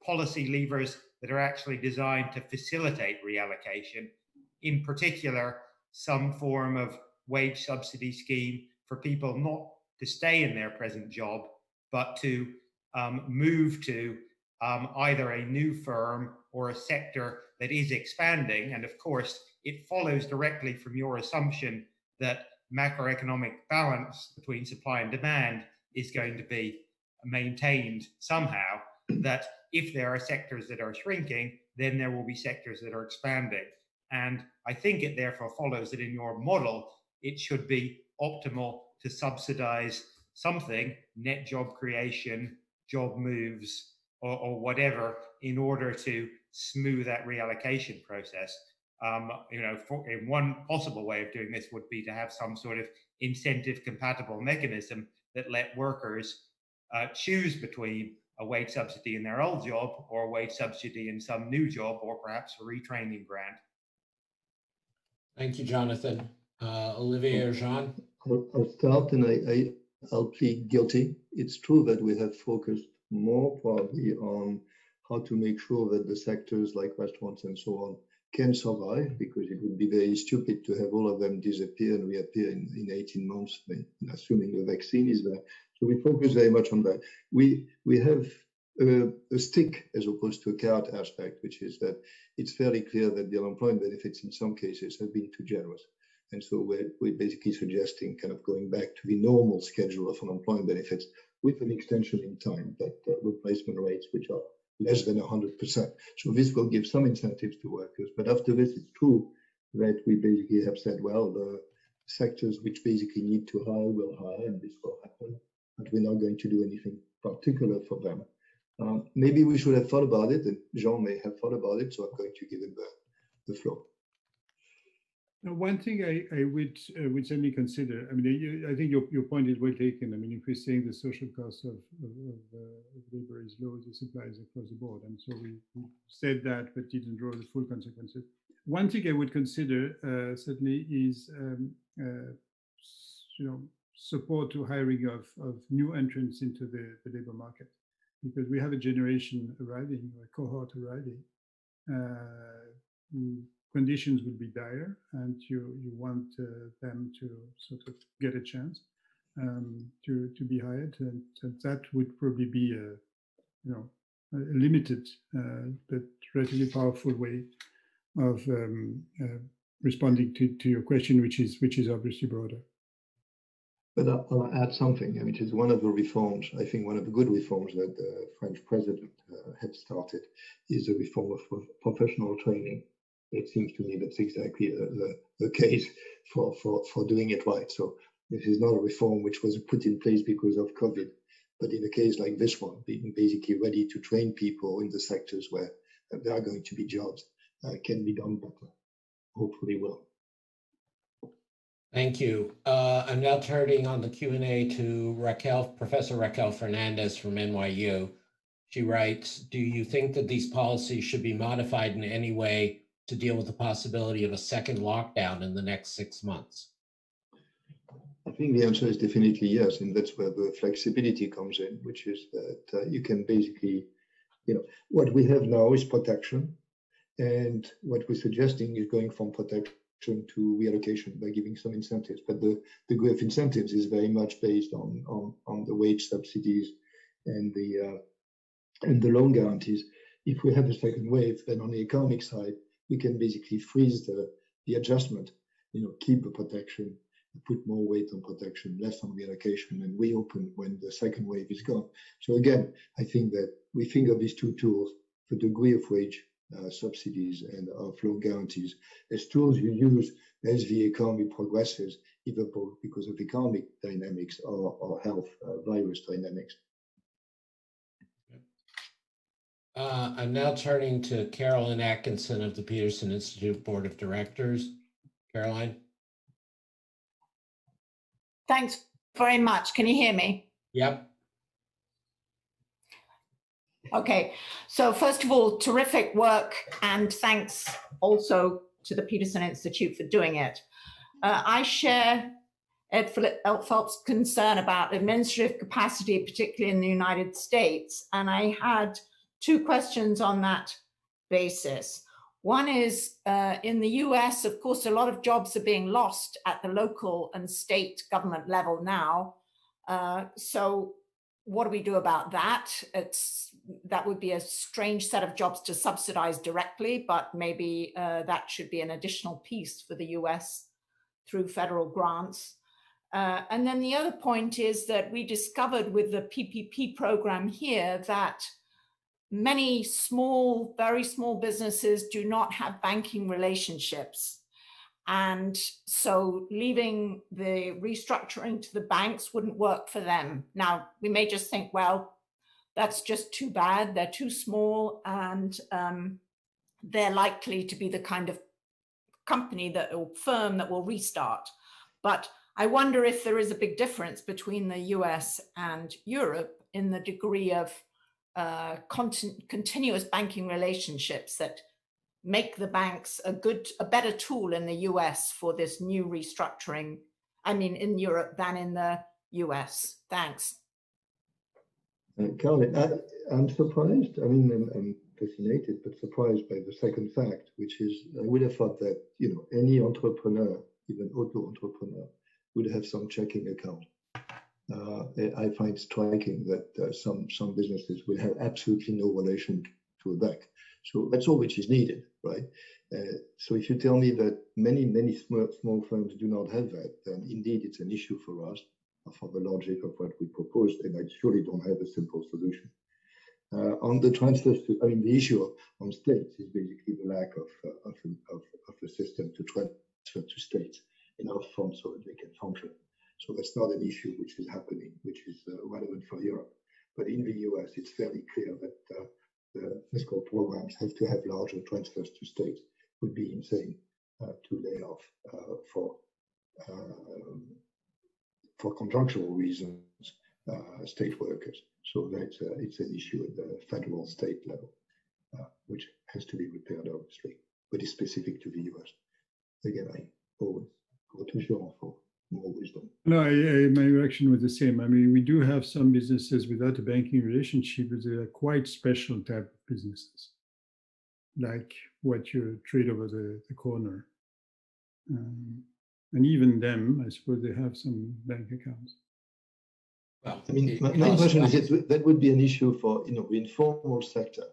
[SPEAKER 5] policy levers that are actually designed to facilitate reallocation? In particular, some form of wage subsidy scheme for people not to stay in their present job, but to move to either a new firm or a sector that is expanding. And of course, it follows directly from your assumption that macroeconomic balance between supply and demand is going to be maintained somehow, that if there are sectors that are shrinking, then there will be sectors that are expanding. And I think it therefore follows that in your model, it should be optimal to subsidize something, net job creation, job moves, or whatever, in order to smooth that reallocation process. In one possible way of doing this would be to have some sort of incentive compatible mechanism that let workers choose between a wage subsidy in their old job or a wage subsidy in some new job, or perhaps a retraining grant.
[SPEAKER 1] Thank you, Jonathan. Olivier or Jean?
[SPEAKER 3] I'll start, and I'll plead guilty. It's true that we have focused more probably on how to make sure that the sectors like restaurants and so on can survive, because it would be very stupid to have all of them disappear and reappear in 18 months, assuming the vaccine is there. So we focus very much on that. We have a stick as opposed to a carrot aspect, which is that it's fairly clear that the unemployment benefits in some cases have been too generous. And so we're basically suggesting kind of going back to the normal schedule of unemployment benefits with an extension in time, that replacement rates which are less than 100%. So this will give some incentives to workers. But after this, it's true that we basically have said, well, the sectors which basically need to hire will hire, and this will happen. But we're not going to do anything particular for them. Maybe we should have thought about it, and Jean may have thought about it, so I'm going to give him the floor.
[SPEAKER 2] Now, one thing I would certainly consider, I mean, I think your point is well taken. I mean, if we're saying the social cost of labor is low, this applies across the board. And so we said that, but didn't draw the full consequences. One thing I would consider certainly is, support to hiring of new entrants into the labor market, because we have a generation arriving, or a cohort arriving. Conditions will be dire, and you want them to sort of get a chance to be hired, and that would probably be a limited but relatively powerful way of responding to your question, which is obviously broader.
[SPEAKER 3] But I'll add something, which is one of the reforms, I think one of the good reforms that the French president had started is the reform of professional training. It seems to me that's exactly the case for doing it right. So this is not a reform which was put in place because of COVID, but in a case like this one, being basically ready to train people in the sectors where there are going to be jobs, can be done better. Hopefully will.
[SPEAKER 1] Thank you. I'm now turning on the Q&A to Professor Raquel Fernandez from NYU. She writes, do you think that these policies should be modified in any way to deal with the possibility of a second lockdown in the next 6 months?
[SPEAKER 3] I think the answer is definitely yes, and that's where the flexibility comes in, which is that you can basically, what we have now is protection, and what we're suggesting is going from protection to reallocation by giving some incentives. But the degree of incentives is very much based on the wage subsidies and the loan guarantees. If we have a second wave, then on the economic side, we can basically freeze the adjustment, keep the protection, put more weight on protection, less on reallocation, and reopen when the second wave is gone. So again, I think that we think of these two tools, the degree of wage subsidies and of loan guarantees, as tools you use as the economy progresses, either because of economic dynamics or health virus dynamics.
[SPEAKER 1] I'm now turning to Caroline Atkinson of the Peterson Institute Board of Directors. Caroline?
[SPEAKER 6] Thanks very much. Can you hear me?
[SPEAKER 1] Yep.
[SPEAKER 6] Okay. So first of all, terrific work, and thanks also to the Peterson Institute for doing it. I share Ed Phelps' concern about administrative capacity, particularly in the United States. And I had two questions on that basis. One is in the US, of course, a lot of jobs are being lost at the local and state government level now. So what do we do about that? That would be a strange set of jobs to subsidize directly, but maybe that should be an additional piece for the US through federal grants. And then the other point is that we discovered with the PPP program here that many small, very small businesses do not have banking relationships. And so leaving the restructuring to the banks wouldn't work for them. Now, we may just think, well, that's just too bad. They're too small and they're likely to be the kind of company or firm that will restart. But I wonder if there is a big difference between the US and Europe in the degree of continuous banking relationships that make the banks a better tool in the US for this new restructuring, I mean, in Europe than in the US. Thanks.
[SPEAKER 3] Caroline, I'm surprised. I mean, I'm fascinated, but surprised by the second fact, which is I would have thought that, any entrepreneur, even auto entrepreneur, would have some checking account. I find striking that some businesses will have absolutely no relation to a bank. So that's all which is needed, right? So if you tell me that many small firms do not have that, then indeed it's an issue for us, for the logic of what we proposed, and I surely don't have a simple solution. On the transfers, the issue on states is basically the lack of a system to transfer to states in our form so that they can function. So that's not an issue which is happening, which is relevant for Europe. But in the US, it's fairly clear that the fiscal programs have to have larger transfers to states. It would be insane to lay off for contractual reasons state workers. So that's it's an issue at the federal state level, which has to be repaired, obviously, but is specific to the US. Again, I always go to Jean for more wisdom.
[SPEAKER 2] No, my reaction was the same. I mean, we do have some businesses without a banking relationship, but they are quite special type of businesses, like what you trade over the corner. And even them, I suppose they have some bank accounts.
[SPEAKER 1] Well,
[SPEAKER 3] I mean, my impression is that would be an issue for the informal sector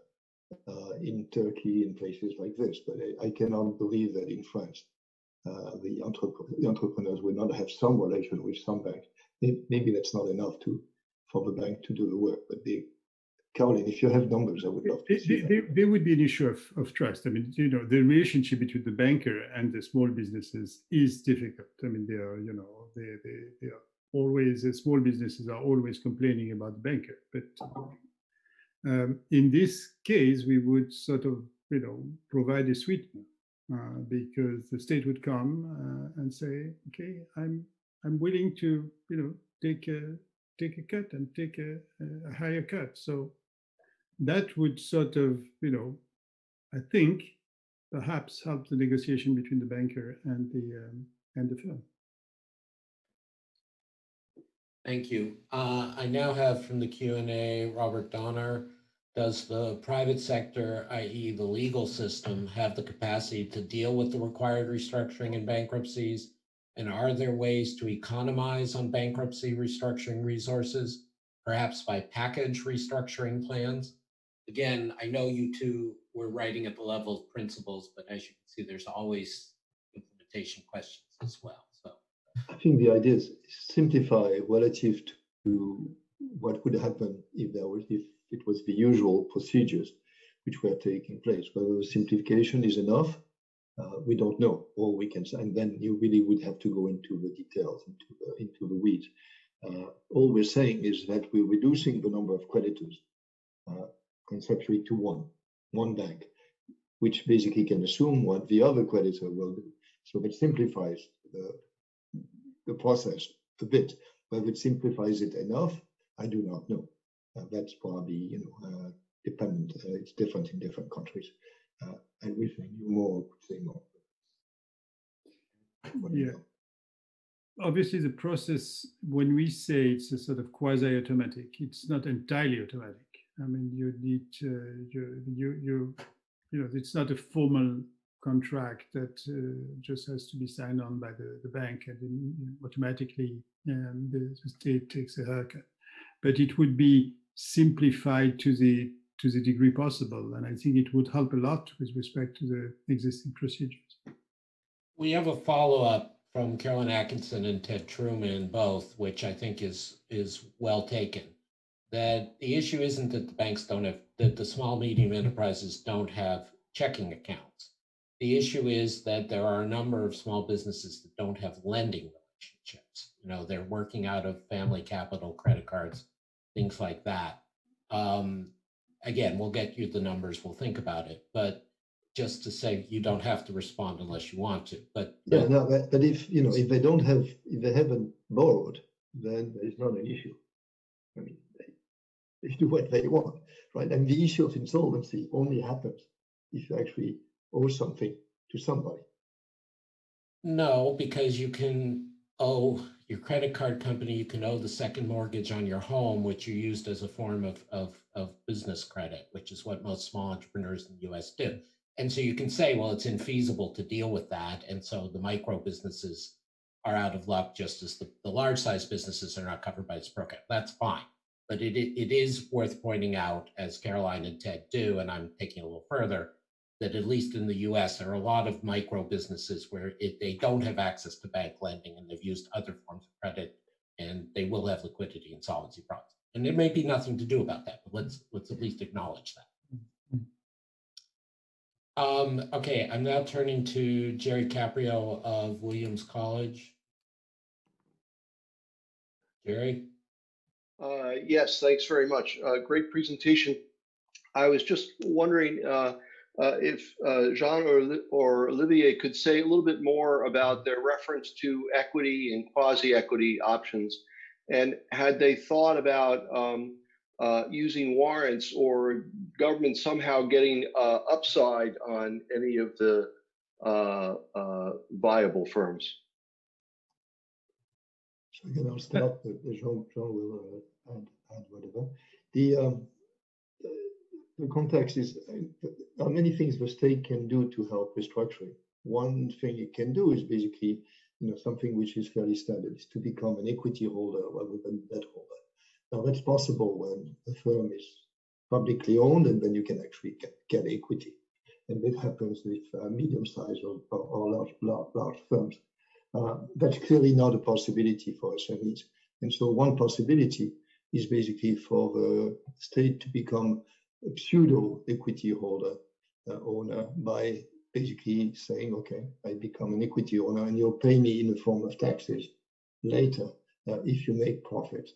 [SPEAKER 3] in Turkey and places like this. But I cannot believe that in France, the entrepreneurs will not have some relation with some bank. Maybe that's not enough for the bank to do the work. But Caroline, if you have numbers, I would love to see that.
[SPEAKER 2] There would be an issue of trust. I mean, the relationship between the banker and the small businesses is difficult. I mean, they are always, the small businesses are always complaining about the banker. But in this case, we would sort of, provide a sweetener because the state would come and say, okay, I'm willing to, take a cut and take a higher cut. So that would sort of, I think, perhaps help the negotiation between the banker and the firm.
[SPEAKER 1] Thank you. I now have from the Q&A, Robert Donner. Does the private sector, i.e. the legal system, have the capacity to deal with the required restructuring and bankruptcies? And are there ways to economize on bankruptcy restructuring resources, perhaps by package restructuring plans? Again, I know you two were writing at the level of principles, but as you can see, there's always implementation questions as well. So
[SPEAKER 3] I think the idea is simplify relative to what would happen if it was the usual procedures which were taking place. Whether the simplification is enough, we don't know. All we can say, and then you really would have to go into the details, into the weeds. All we're saying is that we're reducing the number of creditors conceptually to one bank, which basically can assume what the other creditor will do. So it simplifies the process a bit. Whether it simplifies it enough, I do not know. That's probably dependent. It's different in different countries. I wish I knew more, could say more.
[SPEAKER 2] Yeah. obviously the process, when we say it's a sort of quasi-automatic, it's not entirely automatic. I mean, you need it's not a formal contract that just has to be signed on by the bank and then automatically the state takes a haircut. But it would be simplified to the degree possible, and I think it would help a lot with respect to the existing procedures.
[SPEAKER 1] We have a follow-up from Carolyn Atkinson and Ted Truman both, which I think is well taken. That the issue isn't that the banks don't have, that the small medium enterprises don't have checking accounts. The issue is that there are a number of small businesses that don't have lending relationships. You know, they're working out of family capital, credit cards, things like that. Again, we'll get you the numbers, we'll think about it, but just to say you don't have to respond unless you want to. But
[SPEAKER 3] yeah, no, but if if they haven't borrowed, then it's not an issue. I mean, they do what they want, right? And the issue of insolvency only happens if you actually owe something to somebody.
[SPEAKER 1] no, because you can owe your credit card company, you can owe the second mortgage on your home, which you used as a form of business credit, which is what most small entrepreneurs in the US do. And so you can say, well, it's infeasible to deal with that. And so the micro businesses are out of luck, just as the large size businesses are not covered by this program. That's fine. But it is worth pointing out, as Caroline and Ted do, and I'm taking a little further, that at least in the US, there are a lot of micro businesses where they don't have access to bank lending and they've used other forms of credit, and they will have liquidity and solvency problems. And there may be nothing to do about that, but let's at least acknowledge that. Okay, I'm now turning to Jerry Caprio of Williams College. Jerry?
[SPEAKER 7] Yes, thanks very much. Great presentation. I was just wondering if Jean or Olivier could say a little bit more about their reference to equity and quasi-equity options, and had they thought about using warrants or government somehow getting upside on any of the viable firms.
[SPEAKER 3] So again, I'll start, but Jean will add whatever. The context is there are many things the state can do to help restructuring. One thing it can do is basically, something which is fairly standard, is to become an equity holder rather than debt holder. Now that's possible when a firm is publicly owned, and then you can actually get equity. And that happens with medium-sized or large firms. That's clearly not a possibility for SMEs. And so one possibility is basically for the state to become a pseudo equity holder owner by basically saying, okay, I become an equity owner and you'll pay me in the form of taxes later if you make profit.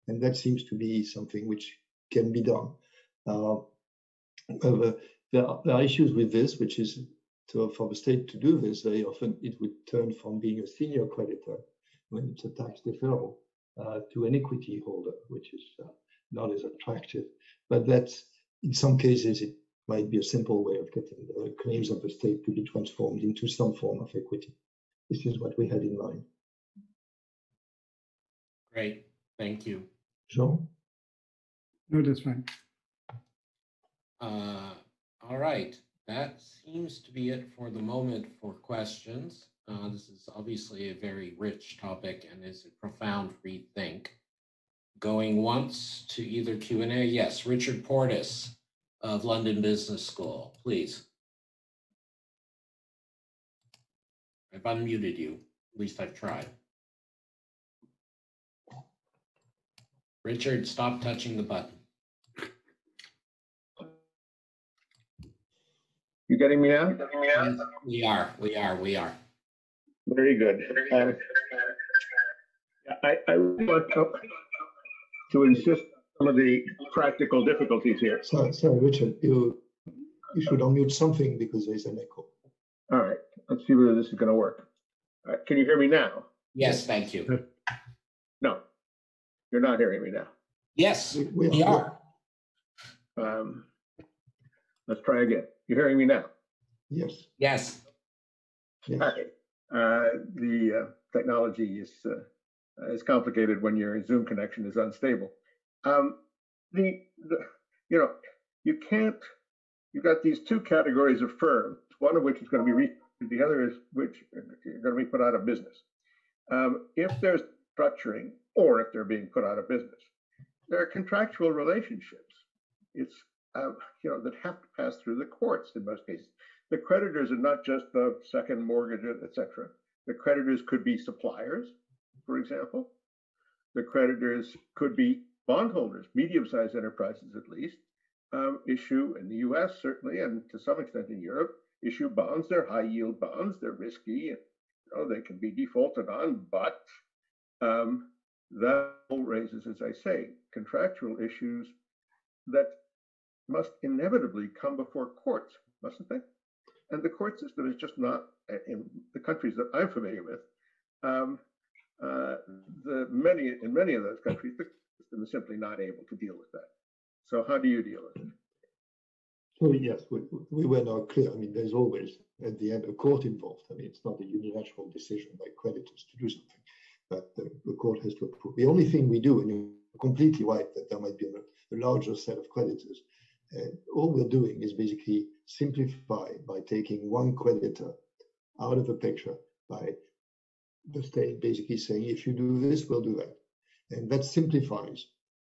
[SPEAKER 3] And that seems to be something which can be done. However, there are issues with this, which is for the state to do this, very often it would turn from being a senior creditor when it's a tax deferral to an equity holder, which is not as attractive. But that's, in some cases, it might be a simple way of getting the claims of the state to be transformed into some form of equity. This is what we had in mind.
[SPEAKER 1] Great, thank you.
[SPEAKER 3] Jean?
[SPEAKER 2] No, that's fine.
[SPEAKER 1] All right, that seems to be it for the moment for questions. This is obviously a very rich topic and is a profound rethink. Going once to either Q&A. Yes, Richard Portis of London Business School, please. I've unmuted you, at least I've tried. Richard, stop touching the button.
[SPEAKER 8] You getting me now?
[SPEAKER 1] We are.
[SPEAKER 8] Very good. I want to insist on some of the practical difficulties here.
[SPEAKER 3] Sorry, Richard, you should unmute something because there's an echo.
[SPEAKER 8] All right, let's see whether this is going to work. Can you hear me now?
[SPEAKER 1] Yes, thank you.
[SPEAKER 8] No, you're not hearing me now.
[SPEAKER 1] Yes, we are.
[SPEAKER 8] Let's try again. You're hearing me now?
[SPEAKER 3] Yes.
[SPEAKER 1] Yes.
[SPEAKER 3] Yes.
[SPEAKER 8] All right. technology is complicated when your Zoom connection is unstable. You can't. You've got these two categories of firms, one of which is going to be restructured, the other is which are going to be put out of business. If there's structuring, or if they're being put out of business, there are contractual relationships. It's that have to pass through the courts in most cases. The creditors are not just the second mortgage, etc. The creditors could be suppliers, for example. The creditors could be bondholders, medium-sized enterprises at least, issue in the US certainly, and to some extent in Europe, issue bonds. They're high-yield bonds. They're risky. They can be defaulted on, but that raises, as I say, contractual issues that must inevitably come before courts, mustn't they? And the court system is just not, in the countries that I'm familiar with, in many of those countries, the system is simply not able to deal with that. So how do you deal with it?
[SPEAKER 3] So yes, we were not clear. I mean, there's always at the end a court involved. I mean, it's not a unilateral decision by creditors to do something, but the court has to approve. The only thing we do, and you're completely right that there might be a larger set of creditors, all we're doing is basically simplify by taking one creditor out of the picture, by the state basically saying, if you do this, we'll do that. And that simplifies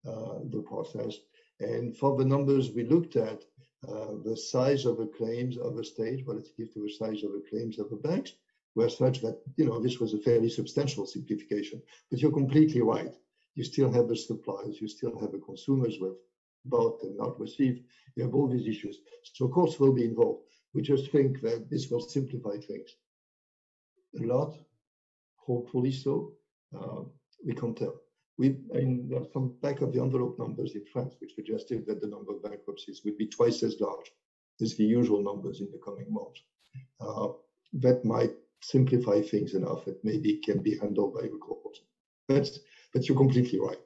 [SPEAKER 3] the process. And for the numbers we looked at, the size of the claims of the state relative to the size of the claims of the banks were such that, this was a fairly substantial simplification. But you're completely right. You still have the suppliers, you still have the consumers with bought and not received. You have all these issues. So courts will be involved. We just think that this will simplify things a lot, hopefully so. We can't tell. There are some back of the envelope numbers in France which suggested that the number of bankruptcies would be twice as large as the usual numbers in the coming months. That might simplify things enough that maybe it can be handled by the courts. But you're completely right.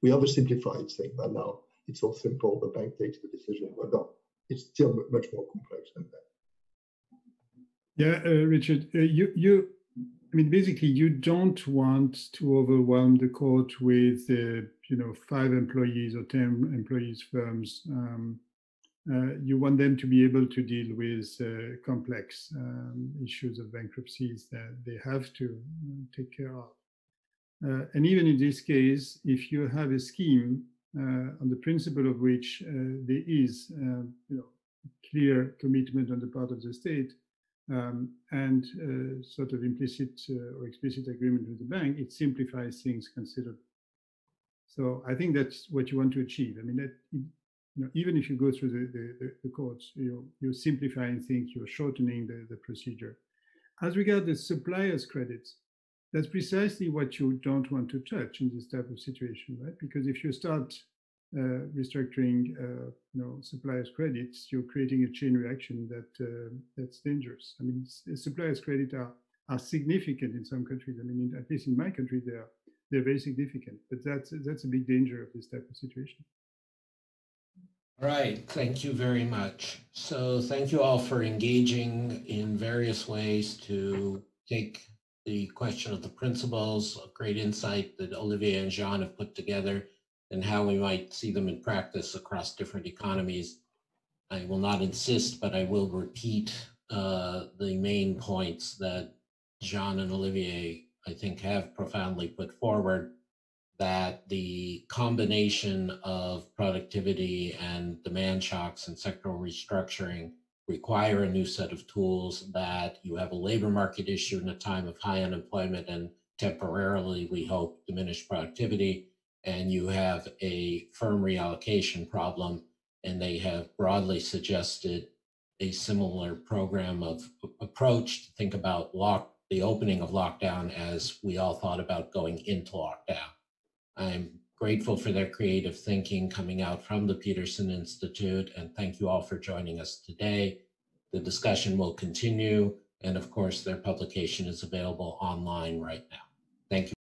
[SPEAKER 3] We have a simplified thing, but now it's all simple. The bank takes the decision. We're done. It's still much more complex than that.
[SPEAKER 2] Yeah, Richard, basically, you don't want to overwhelm the court with, 5 employees or 10 employees firms. You want them to be able to deal with complex issues of bankruptcies that they have to take care of. And even in this case, if you have a scheme on the principle of which there is clear commitment on the part of the state, and sort of implicit or explicit agreement with the bank, it simplifies things considerably. So I think that's what you want to achieve. I mean, that even if you go through the courts, you're simplifying things, you're shortening the procedure. As regards the suppliers' credits, that's precisely what you don't want to touch in this type of situation, right? Because if you start restructuring, suppliers' credits, you're creating a chain reaction that's dangerous. I mean, suppliers' credit are significant in some countries. I mean, at least in my country, they're very significant. But that's a big danger of this type of situation.
[SPEAKER 1] All right, thank you very much. So thank you all for engaging in various ways to take the question of the principles, a great insight that Olivier and Jean have put together, and how we might see them in practice across different economies. I will not insist, but I will repeat the main points that Jean and Olivier, I think, have profoundly put forward, that the combination of productivity and demand shocks and sectoral restructuring require a new set of tools, that you have a labor market issue in a time of high unemployment and temporarily, we hope, diminished productivity, and you have a firm reallocation problem, and they have broadly suggested a similar program of approach to think about the opening of lockdown as we all thought about going into lockdown. I'm grateful for their creative thinking coming out from the Peterson Institute, and thank you all for joining us today. The discussion will continue, and of course, their publication is available online right now. Thank you.